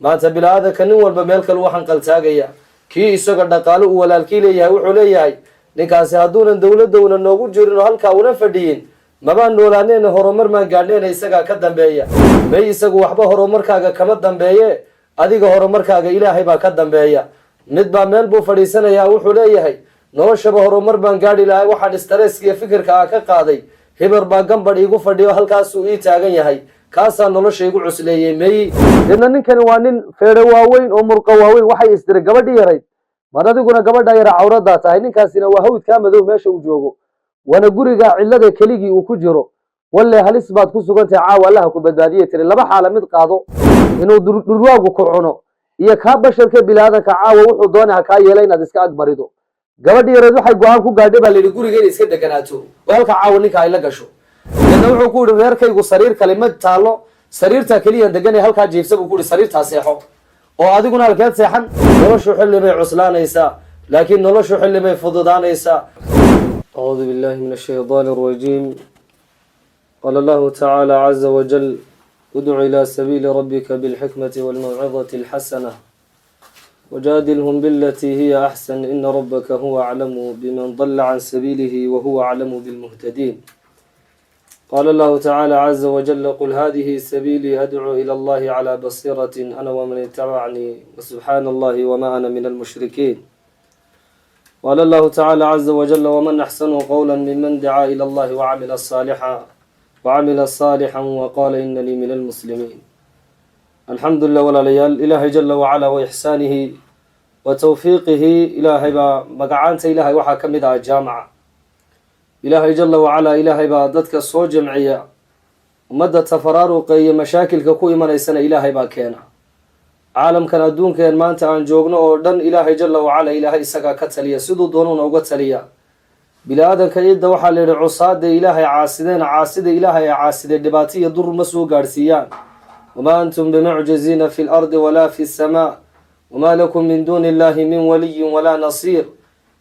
maanta bilaadanka nin walba meel kale waxaan qaltaagaya kii isaga dhaqaalo uu walaalkii leeyahay wuxuu leeyahay ninkaasi hadduunan dowladowna noogu jirin oo halkaa una fadhiyin mabaan noolaaneen horumar maan gaadheen isagaa ka dambeeya may isagu waxba horumarkaaga kama dambeeye adiga horumarkaaga ilaahay baa ka dambeeya mid baa meel buu fadhiisanayaa wuxuu leeyahay noloshaba horumar baan gaadhi lahay waxaan stresska iyo fikirka ka qaaday hibar baa gambadh iigu fadhiyo halkaasuu ii taagan yahay kaasaa nolosha igu cusleeyey meeyi idna ninkani waa nin feedho waaweyn oo murqa waaweyn waxay istiri gabadhii yarayd mar adiguna gabadha yara cawradaa tahay ninkaasina waa hawdkaa madow meesha uu joogo waana guriga cillada keligii uu ku jiro walle halis baad ku sugantahay caawa allaha ku badbaadiye tiri laba xaala mid qaado inuu dhurwaagu ku cuno iyo kaa basharka bilaadanka caawa wuxuu doonay ha kaa yeela inaad iska agbarido gabadhii yareed waxay go-aan ku gaadhay baa layidhi guriga inay iska deganaato oo halka caawa ninka ay la gasho idna wuxuu ku yihi reerkaygu sariir kale ma taallo sariirtaa keliyaan deganay halkaa jiifsa buu ku yihi sariirtaa seexo oo adiguna halkeed seexan noloshu xilli bay cuslaanaysaa laakiin noloshu xilli bay fududaanaysaa acuudu billahi min ashaydaani alrajiim qaala allahu tacaala caza wajal udcu ilaa sabiili rabbika bilxikmati walmawcidati alxasana وجادلهم بالتي هي أحسن إن ربك هو أعلم بمن ضل عن سبيله وهو أعلم بالمهتدين قال الله تعالى عز وجل قل هذه سبيلي أدعو إلى الله على بصيرة أنا ومن اتبعني وسبحان الله وما أنا من المشركين قال الله تعالى عز وجل ومن أحسن قولا ممن دعا إلى الله وعمل صالحا وقال إنني من المسلمين الحمد لله ولا ليال إلهي جل وعلا وإحسانه وتوفيقه إلهي با مقعانت إلهي وحا كمدها الجامعة إلهي جل وعلا إلهي با ضدك الصوت جمعية ومدى تفرارقي مشاكل كو إيمان إيسان إلهي با كينا عالم كان دون كان ما أنت عن جوغنا وردن إلهي جل وعلا إلهي إساقا كتليا سدو دونون أو قتليا بلا آدم كيدا وحا لرعصاد إلهي عاسد إلهي عاسد دباتية در مسو قارسيان وما أنتم بمعجزين في الأرض ولا في السماء وما لكم من دون الله من ولي ولا نصير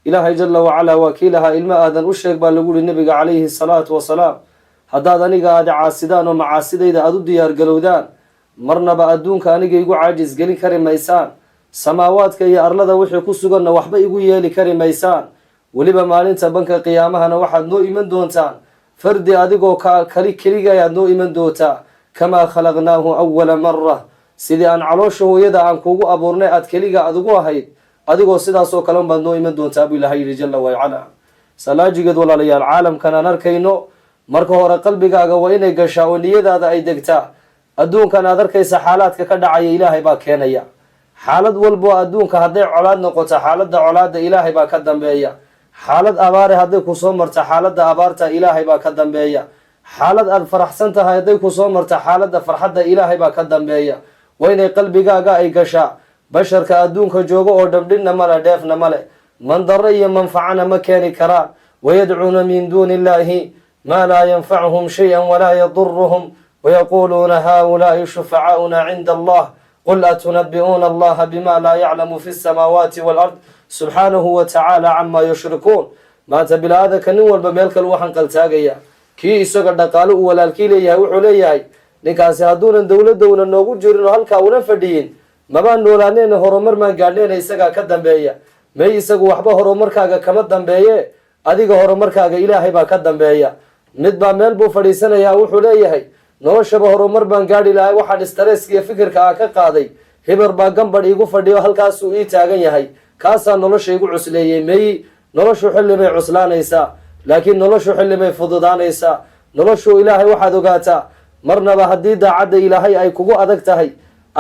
إلهي جل وعلا وكيلها إلما آذن أشرك بالقول النبي عليه الصلاة والسلام هذا أنيقا هذا عاسدان ومعاسد إذا أدو ديار قلودان مرنا بأدونك أنيقا يقو عاجز قلي كريم ميسان سماواتك يا أرلدا وحي كسوغن وحبا يقو يالي كريم ميسان ولبا مالين تبنك قيامها نوحد نو إيمان دونتان فردي أدقو كليقا يا نو إيمان دوتا كما خلقناه أول مرة سيدي أن علوشه يدا أن كوغو أبورني أدكليغا أدقو هيد أدقو سيدا سو كلام بندو إيمان دون تابي لهي جل وعلا سلاجي قد ولا ليا العالم كان نركينو مركو هورا قلبك أقويني قشا ونيدا دا أي دقتا أدون كان أدركيس حالاتك كدعي إلهي با كينيا حالد والبو أدون كهدي علاد نقوتا حالد دا علاد إلهي با كدن بيا حالد أباري هدي كسومرتا حالد دا أبارتا إلهي با كدن بيا xaalad aad faraxsantahay haday ku soo marta xaaladda farxadda ilaahay baa ka dambeeya waynay qalbigaaga ay gashaa basharka adduunka joogo oo dhabdhinna male dheefna male mandarro iyo manfacana ma keeni karaan wayadcuuna min duuni illaahi maa laa yanfacuhum shay-an walaa yaduruhum wayaquuluuna haaulaa'i shufacaa'una cinda allah qul atunabbi'uuna allaha bima laa yaclamu fi samaawaati waalard subxaanahu wa tacaala camaa yushrikuun maanta bilaadanka nin walba meel kale waxaan qaltaagaya kii isaga dhaqaalo uu walaalkii leeyahay wuxuu leeyahay ninkaasi hadduunan dowladowna noogu jirin oo halkaa una fadhiyin mabaan noolaaneen horumar maan gaadheen isagaa ka dambeeya may isagu waxba horumarkaaga kama dambeeye adiga horumarkaaga ilaahay baa ka dambeeya mid baa meel buu fadhiisanayaa wuxuu leeyahay noloshaba horumar baan gaadhi lahay waxaan stresska iyo fikirka ka qaaday hibar baa gambadh iigu fadhiyo halkaasuu ii taagan yahay kaasaa nolosha igu cusleeyey meeyi noloshu xilli bay cuslaanaysaa laakiin noloshu xilli bay fududaanaysaa noloshu ilaahay waxaad ogaataa marnaba haddii daacadda ilaahay ay kugu adag tahay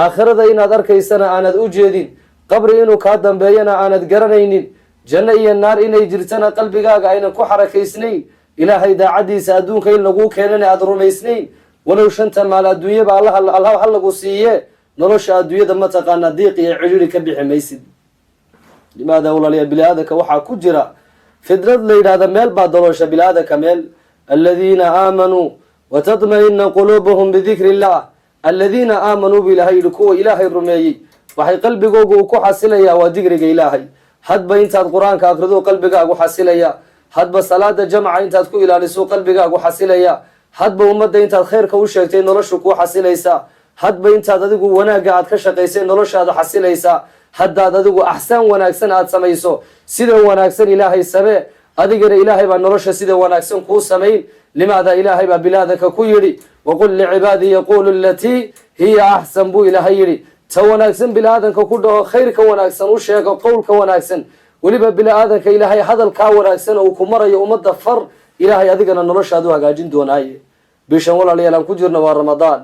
aakhirada inaad arkaysana aanad u jeedin qabri inuu kaa dambeeyana aanad garanaynin janno iyo naar inay jirtana qalbigaaga aynan ku xarakaysnayn ilaahay daacaddiisa adduunka in laguu keenana aad rumaysnayn walow shanta maal adduunyaba allah ha lagu siiye nolosha adduunyada mataqaana diiq iyo cidhiri ka bixi maysid limaada walaaliya bili-aadanka waxaa ku jira fidrad la yidhahda meel baa daloosha bilaadanka meel aladiina aamanuu watadma-ina quluubuhum bidikri illah aladiina aamanuu bu ilahay yihi kuwa ilaahay rumeeyey waxay qalbigooga uu ku xasilayaa waa digriga ilaahay hadba intaad qur-aanka akrido qalbigaagu xasilaya hadba salaada jamca intaad ku ilaaliso qalbigaagu xasilaya hadba ummadda intaad khayrka u sheegtay noloshu kuu xasilaysaa hadba intaad adigu wanaagga aad ka shaqaysay noloshaada xasilaysaa haddaad adigu axsaan wanaagsan aad samayso sida wanaagsan ilaahay samee adigana ilaahay baa nolosha sida wanaagsan kuu samayn limaada ilaahay baa bilaadanka ku yidhi waqul licibaadii yaquulu alatii hiya axsan buu ilaahay yidhi ta wanaagsan bilaadanka ku dhaho khayrka wanaagsan u sheego qowlka wanaagsan weliba bilaadanka ilaahay hadalkaa wanaagsan oo ku marayo ummadda far ilaahay adigana noloshaad u hagaajin doonaaye bishan walaalayaal aan ku jirno waa ramadaan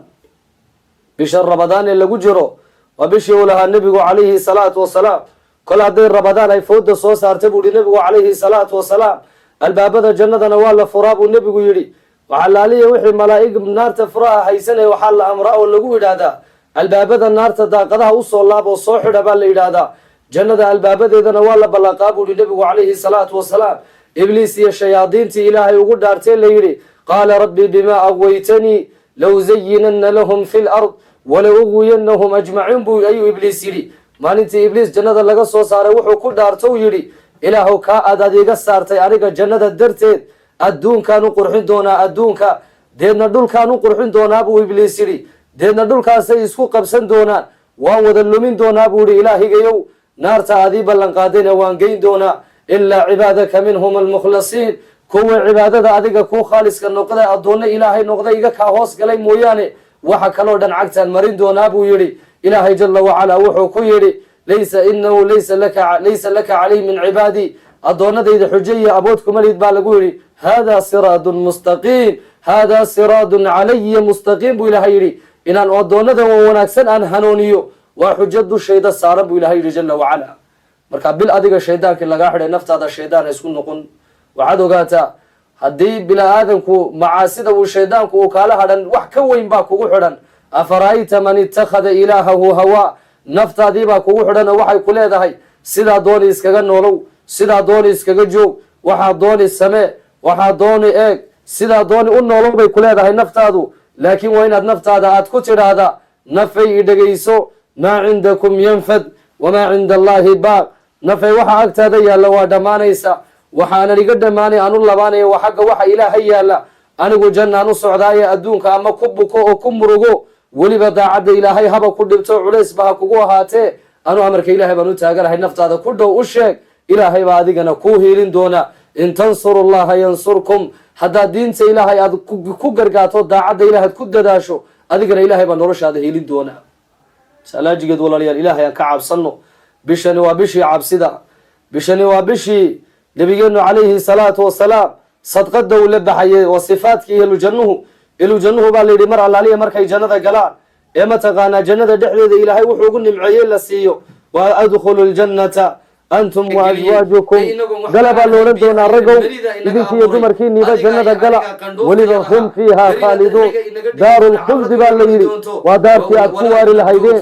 bishan ramadaan ee lagu jiro waa bishii uu lahaa nebigu calayhi salaatu wasalaam kol hadday ramadaan ay fooda soo saartay buu yihi nebigu calayhi salaatu wasalaam albaabada jannadana waa la furaa buu nebigu yidhi waxaa laaliya wixii malaa'ig naarta furaha haysanaya waxaa la amraa oo lagu yidhaahdaa albaabada naarta daaqadaha usoo laab oo soo xidha baa la yidhaahdaa jannada albaabadeedana waa la ballaqaa buu yihi nebigu calayhi salaatu wasalaam ibliis iyo shayaadiintii ilaahay ugu dhaartee la yidhi qaala rabbi bimaa agwaytanii low zayinanna lahum fi lard wala uguyanahum ajmaciin buu ayuu ibliis yidhi maalintii ibliis jannada laga soo saaray wuxuu ku dhaarto u yidhi ilaahow kaa aad iga saartay aniga jannada darteed adduunkaan u qurxin doonaa adduunka deedna dhulkaan u qurxin doonaa buu ibliis yidhi deedna dhulkaasay isku qabsan doonaan waan wada lumin doonaa buu yidhi ilaahigayow naarta aad ii ballanqaadayna waan geyn doonaa ilaa cibaadaka minhum almukhlasiin kuwa cibaadada adiga kuu khaaliska noqday addoonno ilaahay noqday iga kaa hoos galay mooyaane waxa kaloo dhan cagtaan marin doonaa buu yidhi ilaahay jala wacalaa wuxuu ku yidhi laysa laka calayh min cibaadii addoonnadayda xujo iyo abood kuma lid baa lagu yidhi haadaa siraadun mustaqiim haadaa siraadun calaya mustaqiim buu ilaahay yidhi inaan addoonnada wanaagsan aan hanuuniyo waa xujo dushayda saaran buu ilahay yidhi jala wacalaa marka bil adiga shaydaankii lagaa xidhay naftaada shaydaan ha isku noqon waxaad ogaataa haddii bilaadanku macaasida uu shaydaanku uu kaala hadhan wax ka weyn baa kugu xidhan afara'ayta man ittakhada ilaahahu hawaa naftaadiibaa kugu xidhan oo waxay ku leedahay sidaa dooni iskaga noolow sidaa dooni iskaga joog waxaa dooni samee waxaa dooni eeg sidaa dooni u noolow bay ku leedahay naftaadu laakiin waa inaad naftaada aad ku tidhaahda nafay i dhegayso maa cindakum yanfad wamaa cinda allaahi baaq nafay waxaa agtaada yaalla waa dhammaanaysa waxaanan iga dhammaanay aan u labaanaya waa xagga waxa ilaahay yaalla anigu jannaan u socdaaye adduunka ama ku buko oo ku murugo weliba daacadda ilaahay haba ku dhibto culaysba ha kugu ahaatee anuu amarka ilaahay baan u taaganahay naftaada ku dhow u sheeg ilaahay baa adigana kuu hiilin doona in tansuru llaha yansurkum haddaad diinta ilaahay aad ku gargaato daacadda ilahay aad ku dadaasho adigana ilaahay baa noloshaada hiilin doona salaajigeed walaalayaal ilaahay aan ka cabsanno bishani waa bishii cabsida bishani waa bishii nabigeenu calayhi salaatu wasalaam sadqada uu la baxayay waa sifaadkii ilujannuhu baa layidhi mar allaaliya markay jannada galaan ee mataqaanaa jannada dhexdeeda ilaahay wuxuu ugu nimceeyey la siiyo wa adkhulu ljannata antum wa aswaajukum gala baa loodhan doonaa ragow idinkiiyo dumarkiiniiba jannada gala weliba hum fiiha khaaliduun daarulkhuldi baa la yidhi waa daartii aad ku waari lahaydeen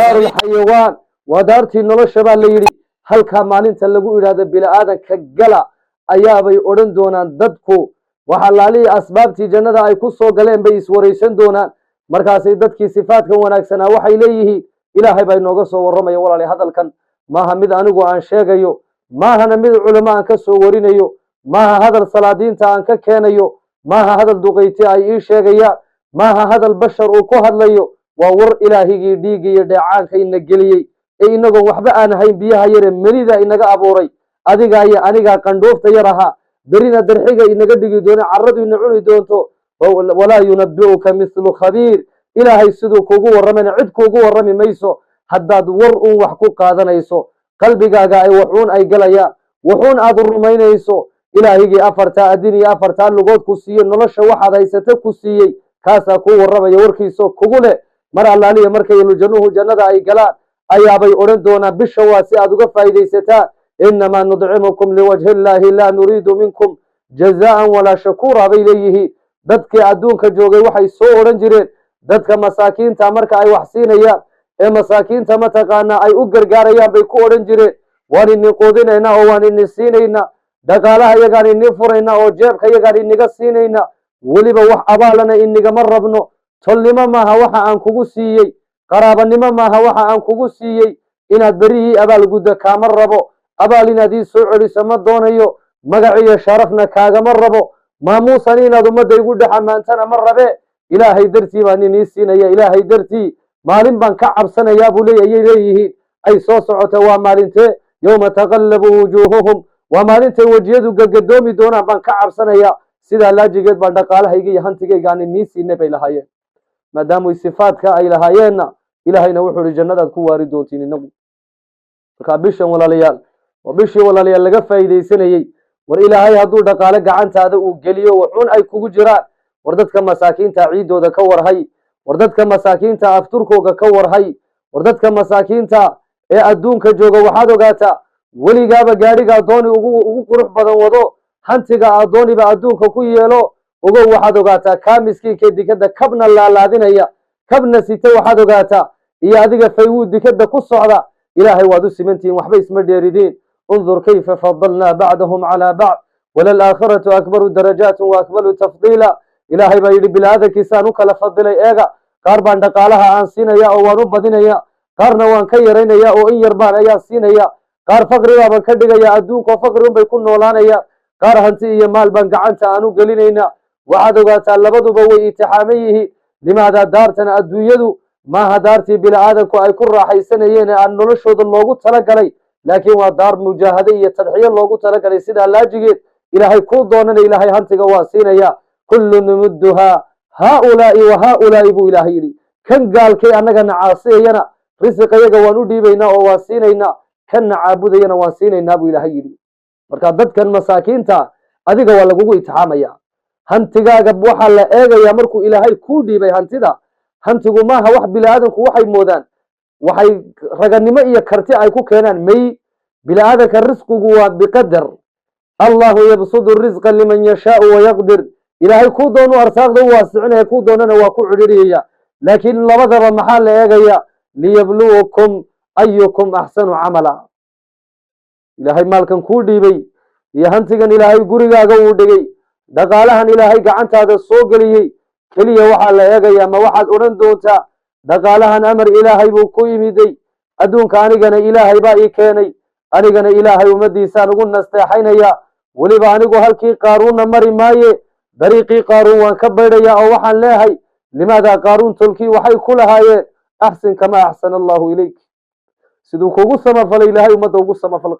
daarulxayawaan waa daartii nolosha baa la yidhi halkaa maalinta lagu idhaahdo bila'aadanka gala ayaabay odhan doonaan dadku waxa laalihii asbaabtii jannada ay ku soo galeen bay iswaraysan doonaan markaasay dadkii sifaadkan wanaagsanaa waxay leeyihiin ilaahay baa inooga soo warramaya walaali hadalkan maaha mid anigu aan sheegayo maahana mid culamo aan ka soo warinayo maaha hadal salaadiinta aan ka keenayo maaha hadal duqayti ay ii sheegayaan maaha hadal bashar uu ku hadlayo waa war ilaahigii dhiigga iyo dheecaanka ina geliyey ee inagoon waxba aan ahayn biyaha yare melida inaga abuuray adigaa iyo anigaa qandhoofta yar ahaa berina darxiga inaga dhigi doona carradu ina cuni doonto walaa yunabi'uka mithlu khabiir ilaahay siduu kugu warramana cid kuugu warrami mayso haddaad war uun wax ku qaadanayso qalbigaaga ay waxuun ay galayaan waxuun aad rumaynayso ilaahigii afartaa adin iyo afartaa lugood ku siiye nolosha waxaad haysata ku siiyey kaasaa kuu warramaya warkiisoo kugu leh mar allaaliya markay lujannuhu jannada ay galaan ayaabay odhan doonaan bisha waa si aad uga faa'iidaysataan innamaa nudcimukum liwajhi illaahi laa nuriidu minkum jazaan walaa shakuura bay leeyihiin dadkii adduunka joogay waxay soo odhan jireen dadka masaakiinta marka ay wax siinayaan ee masaakiinta mataqaanaa ay u gargaarayaan bay ku odhan jireen waan ini quudinaynaa oo waan ini siinaynaa dhaqaalaha yagaan ini furaynaa oo jeebka yagaan iniga siinaynaa weliba wax abaalana inigama rabno tolnimo maaha waxa aan kugu siiyey qaraabanimo maaha waxa aan kugu siiyey inaad berihii abaalgudda kaama rabo abaal inaad ii soo celiso ma doonayo magac iyo sharafna kaagama rabo maamuusan inaad ummadda igu dhex ammaantana ma rabe إلهي درتي باني نيسين يا إلهي درتي مالين بان كعب سنة يا بولي إليه أي صوصعة ومالنت يوم تغلب وجوههم ومالنت وجيدو قدومي دونا بان كعب سنة يا سيدا لاجي قد بان دقالها يجي هنتيجي قاني نيسين نبي لهايين ما داموا صفاتك أي لهايين إلهي نوحو لجنة كواري دوتين النبو فكابيشا ولا ليال وبشي ولا ليال لغا فايدي سنة والإلهي هدو دقالك عنت هذا وقليو وحون أي كوكو جران وردتك مساكين تعيدو دا كور هاي وردتك مساكين تا أفتركو كور هاي وردتك مساكين تا إيه أدون كجوغو وحادو غاتا ولي غابا غاريغا دوني ugu qurux badan wado hantiga adooni ba adduunka ku yeelo ugu waxaad ogaataa ka miskiinka dikada kabna laalaadinaya kabna sita waxaad ogaataa iyo adiga faywud dikada ku socda ilaahay waad u simantiin waxba isma dheerideen انظر كيف فضلنا بعضهم على بعض وللآخرة أكبر درجات وأكبر تفضيلا إلهي با يدي بلا هذا كيسانو كلا فضلي إيغا قاربان دقالها آن سينا يا أو وانو بدينا يا قارنا وان كيرين يا أو إن يربان يا سينا يا قار فقري وابن كدقا يا أدوك وفقرهم بيكون نولانا يا قار هنتي يا مال بان قعنتا آنو قلينينا وعادو قاتا لبدو بوي اتحاميه لماذا دارتنا أدو يدو ما هدارتي بلا هذا كو أي كرة حيسنا ينا أن نلشود الموجود تلقى لكن ودار مجاهدية تضحية لوجو ترك لسيدها لاجئ إلهي كل دوننا إلهي هنتك واسينا يا كل نمدها هؤلاء وهؤلاء بو إلهي لي كان قال كي أنك نعاصيه ينا رزق يجا ونودي بينا وواسينا ينا كان عابد ينا واسينا ينا بو إلهي لي مركبت كان مساكين تا أديك ولا جوجو يتحامى يا هنتك جبوحة لا إيجا يا مركو إلهي كودي بي هنتدا هنتكو ما هو واحد بلا آدم وحي مودان waxay raganimo iyo karti ay ku keenaan may bilaadanka risqigu waa biqadar Allahu yabsudu rizqa liman yashaa wa yaqdir ilaahay ku doono arsaaqda waasicinahay ku doonana waa ku xidhiidhiya laakiin labadaba maxaa la eegaya liyabluwakum ayyukum ahsanu amala ilaahay maalkan ku dhiibay iyo hantigan ilaahay gurigaaga uu dhigay dhaqaalahan ilaahay gacantaada soo galiyay kaliya waxa la eegaya ma waxaad oran doontaa dhaqaalahan amar ilaahay buu ku yimiday adduunka anigana ilaahay baa ii keenay anigana ilaahay umadiisaan ugu nasteexaynaya weliba anigu halkii qaaruunna mari maaye dariiqii qaaruun waan ka baydhaya oo waxaan leehay limaada qaaruun tolkii waxay ku lahaayeen axsin kama axsana allahu ilayk siduu kugu samafalay ilaahay ummadda ugu samafal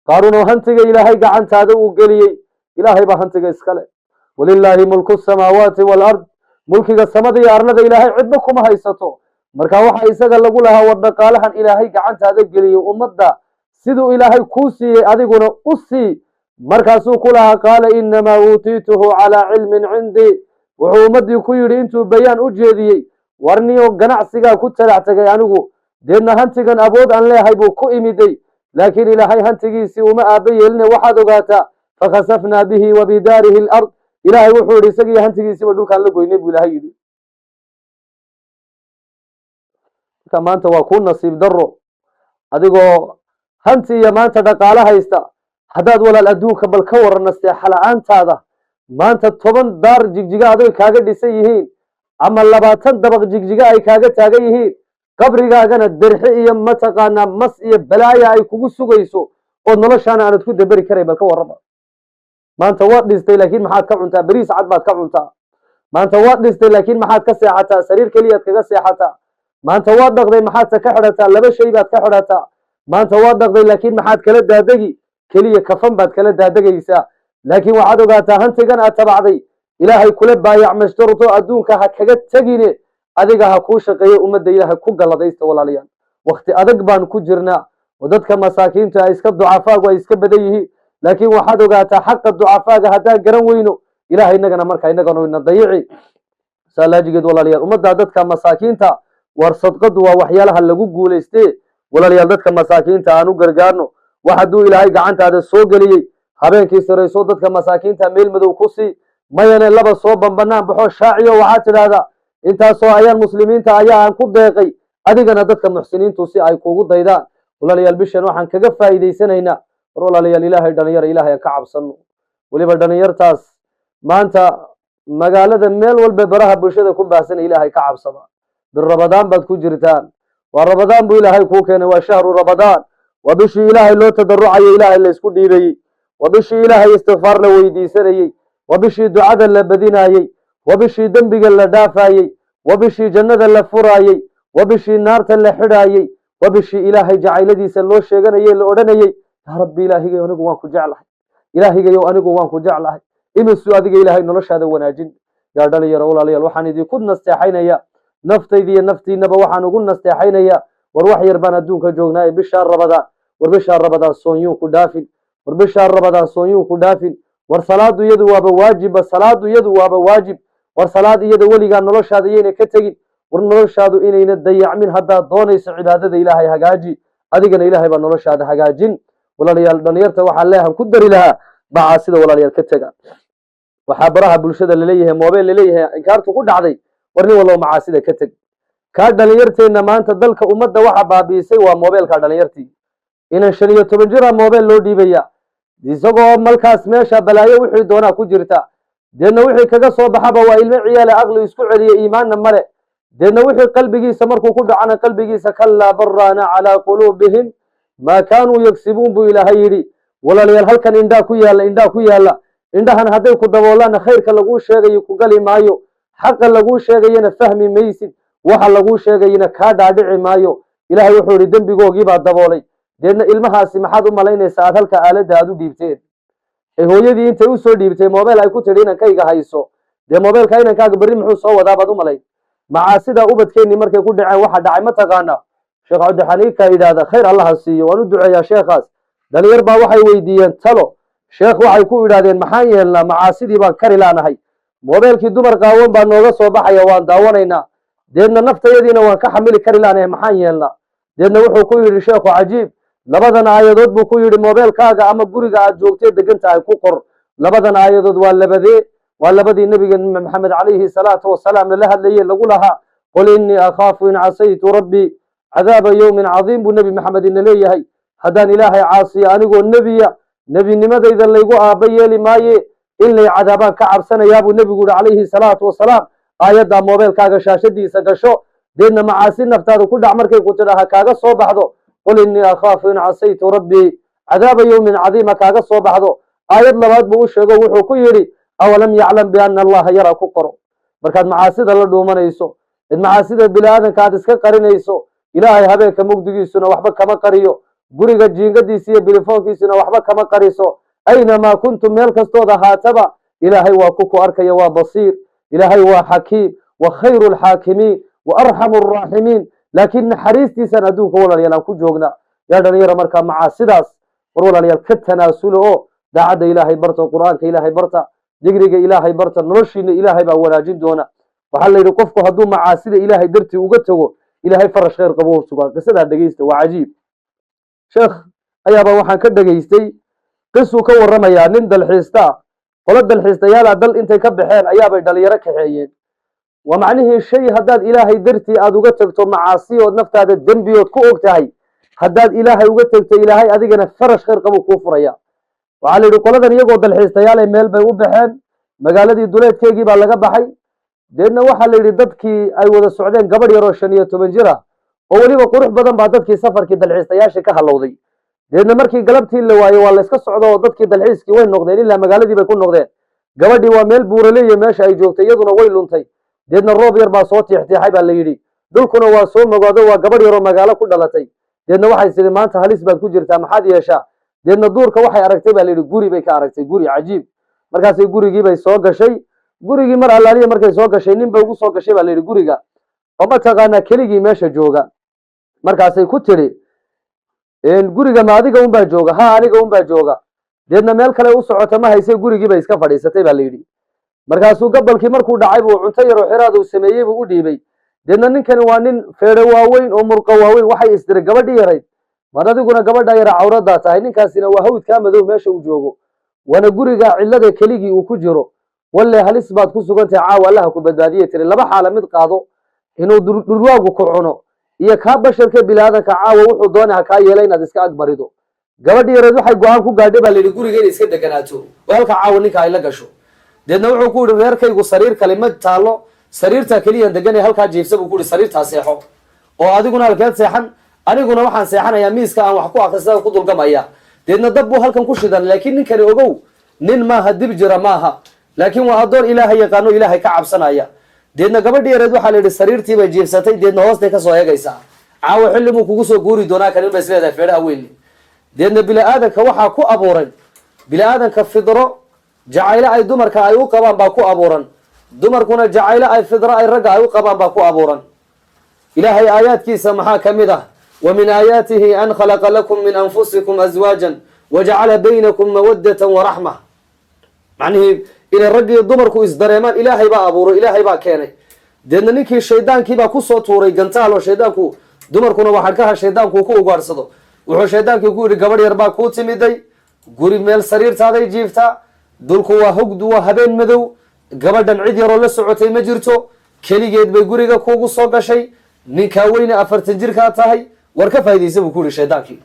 qaaruuno hantiga ilaahay gacantaada uu geliyey ilaahay baa hantiga iskale walilaahi mulku samaawaati walard mulkiga samada iyo arlada ilaahay cidba kuma haysato marka waxa isaga lagu lahaa war dhaqaalahan ilaahay gacantaada geliyo ummadda sidoo ilaahay ku siiyay adiguna u sii markaasuu ku lahaa qaala inma uutituhu ala ilmin indi wuxuu ummadii ku yiri intuu bayaan u jeediyay warniyo ganacsiga ku talaactagay anigu deedna hantigan abood aan leeyahay buu ku imiday laakiin ilaahay hantigiisii uma aabayeelina waxaad ogaataa fakhasafna bihi wa bidarihi al-ard ilaahay wuxuu yiri isagii hantigiisii dhulkaan la goynay buu ilaahay yiri maanta waa ku nasiib daro adigoo hanti iyo maanta dhaqaale haysta hadaad walaal adduunka bal ka waranastay xalaantaada maanta 10 daar jigjiga aday kaaga dhisan yihiin ama 20 dabaq jigjiga ay kaaga taagan yihiin qabrigaagana dirxi iyo mataqaana mas iyo balaaya ay kugu sugayso oo noloshaana aad ku dabari karay bal ka warraba maanta waad dhistay laakiin maxaad ka cuntaa bariis cad baad ka cuntaa maanta waad dhistay laakiin maxaad ka seexataa sariir kaliya kaga seexataa maanta waad dhaqday maxaad ka xidhataa laba shay baad ka xidhataa maanta waad dhaqday laakiin maxaad kala daadagi kaliya kafan baad kala daadagaysaa laakiin waxaad ogaataa hantigan aad tabacday ilaahay kula baayac mashtarto adduunka ha kaga tagine adiga ha ku shaqeeyo ummadda ilaahay ku galadaysta walaalayaal waqti adag baan ku jirnaa oo dadka masaakiinta ay iska ducafaagu ay iska badan yihiin laakiin waxaad ogaataa xaqa ducafaaga haddaan garan weyno ilaahay inagana markaa inagana ina dayici salaajigeed walaalayaal ummadda dadka masaakiinta war sadqadu waa waxyaalaha lagu guuleystay walaalayaal dadka masaakiinta aan u gargaarno wax haduu ilaahay gacantaada soo galiyay habeenkii sareyso dadka masaakiinta meel madow ku sii mayane laba soo banbanaan baxo shaaciyo waxa tiraada intaasoo ayaan muslimiinta ayaa aan ku deeqay adigana dadka muxsiniintu si ay kuugu daydaan walaalayaal bishan waxaan kaga faa'iideysanaynaa walaalayaal ilaahay dhalinyaro ilaahay ka cabsano waliba dhalinyartaas maanta magaalada meel walba baraha bulshada ku baahsan ilaahay ka cabsada بالرمضان بدكو جرتان والرمضان بو إلهي كوكين وشهر رمضان وبشي إلهي لو تدرع إلهي اللي يسكو ديبي وبشي إلهي استغفار لويدي سني وبشي دعاء لبدينا وبشي دنبق اللي دافايي وبشي جنة اللي فرايي وبشي نار اللي حرايي وبشي إلهي جعيلدي سلو شيغانيي اللي أودانيي يا ربي إلهي أنيغو وانكو جعلها إلهي أنيغو وانكو جعلها إمسو أديك إلهي نولش هذا وناجين يا دالي يا رول علي الوحاني دي كنا استيحينيا نفتي دي نفتي نبا وحانو قلنا استيحينيا وروح يربان الدونك جوغناي بشهر رمضان وبشهر رمضان صونيو كدافن وبشهر رمضان صونيو كدافن والصلاة يدو وابواجب الصلاة يدو وابواجب والصلاة يدو ولي قال نولش هذا يين كتغي ورنولش هذا إني نديع من هذا دونيس عبادة إلهي هجاجي أديقنا إلهي بنولش هذا هجاجين ولا ريال دنيرته وحلاها كدر لها بعاسده ولا ريال كتغا وحبرها بلشده اللي ليه موبايل اللي ليه إنكارته كل عضي ورني والله معاسده كتغ كاد دنيرته إنما أنت دلك أمده وحبا بيسي وموبايل كاد دنيرتي إن الشريعة تبنجرها موبايل لو ديبيا isagoo malkaas meesha balaayo wixii doonaa ku jirta deedna wixii kaga soo baxaba waa ilmo ciyaal aqli isku celiya iimaanna male deedna wixii qalbigiisa markuu ku dhacana qalbigiisa kallaa barraana calaa quluubihim maa kaanuu yagsibuun buu ilaahay yidhi walaalayaal halkan indhaa ku yaalla indhahan hadday ku daboolaana khayrka laguu sheegayo ku gali maayo xaqa laguu sheegayana fahmi maysid waxa laguu sheegayana kaa dhaadhici maayo ilaahay wuxuu yidhi dembigoogii baa daboolay deedna ilmahaasi maxaad u malaynaysaa aad halka aaladda aad u dhiibteen hooyadii intay u soo dhiibtay moobeel ay ku tidhi inankayga hayso dee moobeelka inankaaga berri muxuu soo wadaa baad u malayn macaasida ubadkeennii markay ku dhaceen waxa dhacay ma taqaanaa sheekh cabdixaniika yidhaahda khayr allaha siiyo waan u duceeyaa sheekhaas dhalinyar baa waxay weydiiyeen talo sheekh waxay ku idhaahdeen maxaan yeelnaa macaasidii baan kari laanahay moobeelkii dumar qaawan baa nooga soo baxaya waan daawanaynaa deedna naftayadiina waan ka xamili kari laanahay maxaan yeelnaa deedna wuxuu ku yidhi sheekhu cajiib labadan aayadood buu ku yidhi moobeelkaaga ama guriga aad joogtee degan tahay ku qor labadan aayadood waa labadii nabiga maxamed calayhi salaatu wasalaam lala hadlayey lagu lahaa qul innii akhaafu in casaytu rabbii cadaaba yowmin cadiim buu nebi maxamed ina leeyahay haddaan ilaahay caasiyo anigoo nebiya nebinimadayda laygu aabba yeeli maaye in lay cadaabaan ka cabsanayaa buu nebigu yihi calayhi salaatu wasalaam aayaddaa moobeelkaaga shaashadiisa gasho deedna macaasi naftaada ku dhac markay ku tidhaha kaaga soo baxdo قل إني أخاف إن عصيت ربي عذاب يوم عظيم كاغا soo baxdo aayad labaad buu u sheego wuxuu ku yiri awalam ya'lam bi anna allaha yara ku qoro markaad macaasida la dhuumanayso macaasida bilaadanka aad iska qarinayso ilaahay habeenka mugdigiisuna waxba kama qariyo guriga jiingadiisa iyo bilifoonkiisuna waxba kama qariso ayna ma kuntum meel kastood ahaataba ilaahay waa ku arkaya waa basiir ilaahay waa xakiim wa khayrul xaakimiin wa arhamur raaximiin laakiin naxariistiisan adduunka walaalayaal aan ku joognaa yaa dhalinyaro markaa macaasidaas war walaalayaal ka tanaasulo oo daacadda ilaahay barta qur-aanka ilaahay barta digriga ilaahay barta noloshiina ilaahay baa wanaajin doona waxaa la yidhi qofku hadduu macaasida ilaahay dartii uga tago ilaahay farash khayr qabo sugaa qisadaa dhegeysta waa cajiib sheekh ayaaba waxaan ka dhegaystay qisuu ka warramayaa nin dalxiista qolo dalxiistayaala dal intay ka baxeen ayaabay dhalinyaro kaxeeyeen ومعنيه شيء هداد إلهي درتي أدوغا تكتو معاصي ونفتا هذا الدنبي وتكو أكتاهي هداد إلهي وغتكتو إلهي أديقنا فرش خير قبو كوفريا وعلي رقولة يقود الحيستيالي ميل بي وبحين مقالة دي دوليت كيجي بالغا بحي دينا وحا لي رددكي أي وذا السعودين قبل يروشانية تبنجرة وولي وقروح بدن بعددكي سفر كي دالحيستياشي كهالوضي دينا مركي قلبتي اللي واي والله اسكا السعودة وددكي دالحيسكي وين نقدين إلا مقالة دي بيكون نقدين قبل دي وميل بورلي ماشي أي جوكتي يدنا وين لنتي deedna roob yar baa soo tiixtiixay baa la yidhi dhulkuna waa soo magaado waa gabadh yaroo magaalo ku dhalatay deedna waxay tidhi maanta halis baad ku jirtaa maxaad yeeshaa deedna duurka waxay aragtay baa la yidhi guri bay ka aragtay guri cajiib markaasay gurigii bay soo gashay gurigii mar allaaliya markay soo gashay nin bay ugu soo gashay baa la yidhi guriga oo mataqaanaa keligii meesha jooga markaasay ku tidhi guriga ma adiga unbaa jooga ha aniga unbaa jooga deedna meel kale u socota ma haysay gurigii bay iska fadhiisatay baa la yidhi markaasuu gabalkii markuu dhacay buu cunto yar oo xiraad uu sameeyey buu u dhiibay deedna ninkani waa nin feedho waaweyn oo murqo waaweyn waxay isdiray gabadhii yarayd mar adiguna gabadha yara cawradaa tahay ninkaasina waa hawdkaa madow meesha uu joogo waana guriga cillada keligii uu ku jiro walle halis baad ku sugantahay caawa allaha ku badbaadiyey tiri laba xaala mid qaado inuu dhurwaagu ku cuno iyo kaa basharka bilaadanka caawa wuxuu doonaa kaa yeela inaad iska agbarido gabadhii yarayd waxay go-aan ku gaadhay baa la yidhi guriga inay iska deganaato oo halka caawa ninka ay la gasho deedna wuxuu ku yidhi reerkaygu sariir kale ma taalo sariirtaa keliyan deganay halkaa jiifsa buu ku yidhi sariirtaa seexo oo adiguna halkeed seexan aniguna waxaan seexanayaa miiska aan wax ku akhrisada ku dulgamaya deedna dab buu halkan ku shidan laakiin ninkani ogow nin maaha dib jira maaha laakiin waa addoon ilaahay yaqaano ilaahay ka cabsanaya. deedna gabadhii yareed waxaa la yidhi sariirtii bay jiifsatay, deedna hoostay kasoo eegaysaa. caawa xilli buu kugu soo guuri doonaa kanin bay isleedahay feedhaha weynle. deedna bini-aadanka waxaa ku abuuray bini-aadanka fidro jacaylo ay dumarka ay u qabaan baa ku abuuran, dumarkuna jacaylo ay fidro ay ragga ay u qabaan baa ku abuuran. ilaahay aayaadkiisa maxaa ka mid ah? wa min aayaatihi an khalaqa lakum min anfusikum aswaajan wajacala baynakum mawaddatan waraxma. macnihii inay rag iyo dumarku isdareemaan ilaahay baa abuuray, ilaahay baa keenay. deedna ninkii shaydaankiibaa kusoo tuuray gantaal oo shaydaanku, dumarkuna waxaa ka ha shaydaanku ku ugaarsado. wuxuu shaydaankii ku yidhi gabadh yar baa kuu timiday, guri meel sariirtaaday jiiftaa, dulku waa hogdu waa habeen madow, gabadhan cid yaroo la socotay ma jirto, keligeed bay guriga kuugu soo gashay, ninkaa weyne 40 jirkaa tahay, war ka faa'idaysa buu ku yidhi shaydaankii.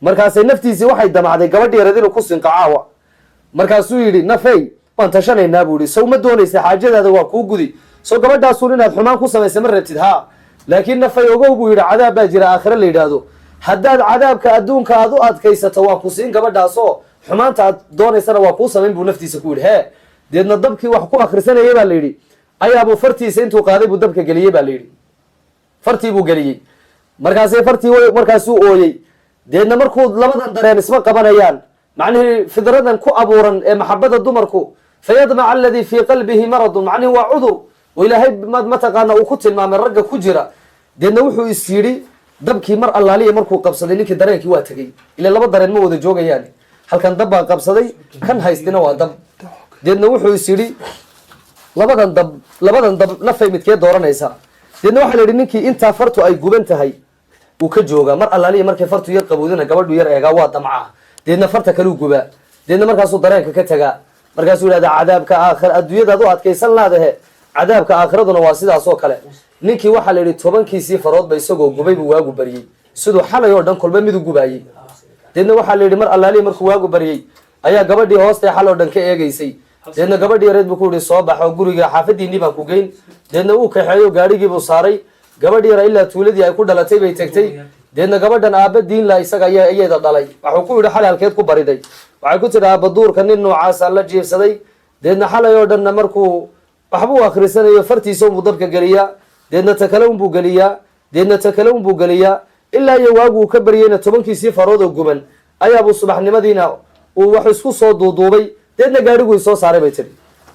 markaasay naftiisii waxay damacday gabadh yareed inuu ku sinqo caawa. markaasuu yidhi nafey waan tashanaynaa buu yihi, sow ma doonaysa xaajadaada waa kuu gudi, soo gabadhaasun inaad xumaan ku samaysa ma rabtid haa, laakiin nafay ogow buu yidhi cadaab baa jira aakhire la yidhaahdo, haddaad cadaabka adduunka aad u adkaysato waan ku siin gabadhaasoo xumaanta aad doonaysana waa kuu samayn buu naftiisa ku yidhi. hee deedna dabkii wax ku akhrisanayay baa la yidhi ayaabuu fartiisa intuu qaaday buu dabka geliyey baa la yidhi, fartii buu geliyey. markaasuu ooyey. deedna markuu labadan dareen isma qabanayaan, macnihii fidradan ku abuuran ee maxabada dumarku, fayadmaca aladii fii qalbihi maradun, macnihi waa cudur oo ilaahay mataqaana uu ku tilmaamay ragga ku jira. deedna wuxuu is yidhi dabkii mar allaaliya markuu qabsaday ninkii dareenkii waa tegey, ila laba dareen ma wada joogayaan, halkan dab baa qabsaday, kan haystina waa dab. deedna wuxuu is yidhi labadan dab nafay midkee dooranaysaa. deedna waxaa la yidhi ninkii intaa fartu ay guban tahay uu ka joogaa, mar allaaliya markay fartu yar qaboodina gabadhu yar eegaa waa damcaa, deedna farta kaluu gubaa. deedna markaasuu dareenka ka tagaa, markaasuu yidhahda cadaabka aakhira adduunyadaad u adkaysan laadahe, cadaabka aakhiraduna waa sidaas oo kale. ninkii waxaa la yidhi 10kiisii faroodba isagoo gubay buu waagu baryey, siduu xalay oo dhan kolba miduu gubaayey. deedna waxaa la yidhi mar allaaliya markuu waagu baryey ayaa gabadhii hoostay xal oo dhan ka eegaysay. deedna gabadhii yareed buu ku yihi soo bax oo guriga xaafadiinii baan ku geyn. deedna uu kaxeeyo gaadhigiibuu saaray, gabadhii yara ilaa tuuladii ay ku dhalatay bay tegtay. deedna gabadhan aabba diinla isaga iyada dhalay, waxuu ku yidhi xalay halkeed ku bariday, waxay ku tidhi aabba duurka nin noocaasaan la jiifsaday. deedna xalay oo dhanna markuu waxbuu akhrisanayo fartiisa unbuu dabka geliyaa, deedna takale unbuu geliyaa, deedna takale unbuu geliyaa, ilaa iyo waagu uu ka baryeyna 10kiisii faroodoo guban ayaabuu subaxnimadiina uu wax isku soo duuduubay. deedna gaadhiguu isoo saaray bay tidhi.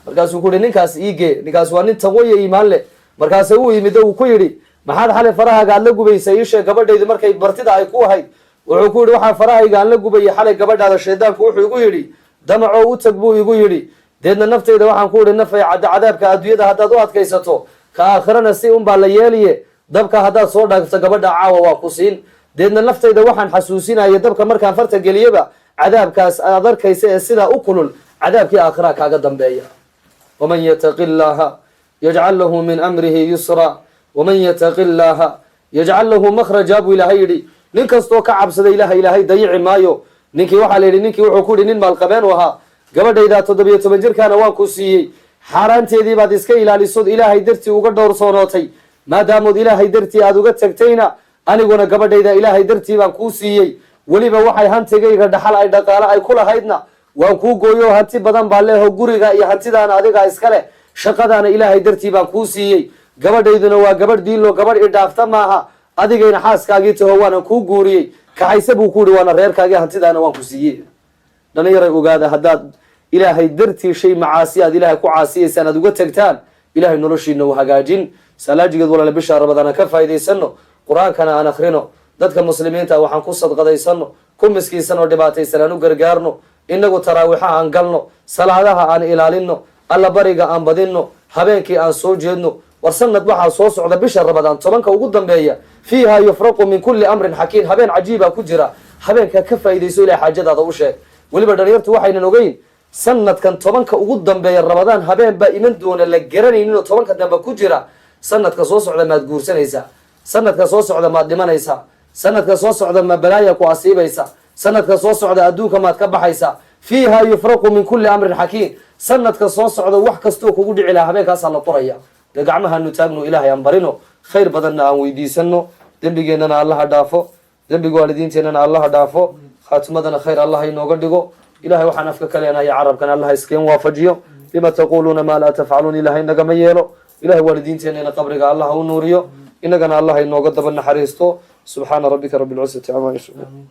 markaasuu ku yihi ninkaas iigee, ninkaas waa nin taqwaya iimaan leh. markaase uu yimid uu ku yidhi maxaad xalay farahaaga aad la gubaysa ii sheeg gabadhaydu markay martida ay ku ahayd. wuxuu ku yidhi waxaa farahayga aan la gubayay xalay gabadhaada, shaydaanku wuxuu igu yidhi damacoo u tag buu igu yidhi. deedna naftayda waxaan ku yidhi nafay cadaabka adduunyada haddaad u adkaysato ka aakhirana si unbaa la yeeliye, dabka haddaad soo dhaagto gabadha caawa waa ku siin. deedna naftayda waxaan xasuusinaya dabka markaan farta geliyaba cadaabkaas aad arkaysa ee sidaa u kulul, cadaabkii aakhira kaaga dambeeya. waman yataqi llaaha yajcal lahu min amrihi yusra waman yataqi llaaha yajcal lahu makhraja buu ilaahay yidhi. nin kastoo ka cabsada ilaahay dayici maayo. ninkii waxaa la yidhi ninkii wuxuu ku yidhi nin maalqabeen u ahaa, gabadhaydaa 17 jirkaana waan ku siiyey, xaaraanteedii baad iska ilaalisood ilaahay dartii uga dhowrsoonootay, maadaamood ilaahay dartii aad uga tagtayna aniguna gabadhayda ilaahay dartii baan kuu siiyey, weliba waxay hantigayga dhaxal ay dhaqaale ay ku lahaydna waan kuu gooyo, hanti badan baa leeho guriga iyo hantidaana adigaa iska leh, shaqadaana ilaahay dartii baan kuu siiyey, gabadhayduna waa gabadh diinlo, gabadh idhaafta maaha, adigayna xaaskaagii taho waanan kuu guuriyey, kaxayse buu ku yihi waana reerkaagii hantidaana waan ku siiyey. dhalinyaray ogaada haddaad ilaahay dartii shay macaasi aad ilaahay ku caasiyeysaan aad uga tagtaan, ilaahay noloshiina u hagaajin. salaajigeed walaala bisha rabadaan ka faa'iidaysano, qur-aankana aan akhrino, dadka muslimiinta waxaan ku sadqadaysano, ku miskiisanoo dhibaataysan aan u gargaarno, inagu taraawixa aan galno, salaadaha aan ilaalino, alla bariga aan badinno, habeenkii aan soo jeedno. war sanad waxaa soo socda bisha rabadaan 10ka ugu dambeeya, fiiha yufraqu min kulli amrin xakiim, habeen cajiibaa ku jira, habeenkaa ka faa'iidayso ilahay xaajadaada u sheeg. weliba dhalinyartu waxaynan ogeyn sanadkan 10ka ugu dambeeya rabadaan habeen baa iman doona la garanayninoo 10ka dambe ku jira. sanadka soo socda maad guursanaysaa, sanadka soo socda maad dhimanaysaa, sanadka soo socda ma balaaya ku asiibaysa, sanadka soo socda adduunka maad ka baxaysaa. fiiha yufraqu min kulli amrin xakiim, sanadka soo socda wax kastoo kugu dhici lahaa habeenkaasaa la qoraya. dee gacmahaanu taagno ilaahay aan barino, khayr badanna aan weydiisano, dembigeennana allaha dhaafo, dembiga waalidiinteennana allaha dhaafo, khaatimadana khayr allah inooga dhigo. ilahay waxaan afka ka leenahay carabkana allaha iskeen waafajiyo. لما تقولون ما لا تفعلون إلهي إنك ميلو إلهي والدين تينينا قبرك الله ونوريو إنك الله إنه قد بنا حريستو سبحان ربك رب العزة عما يصفون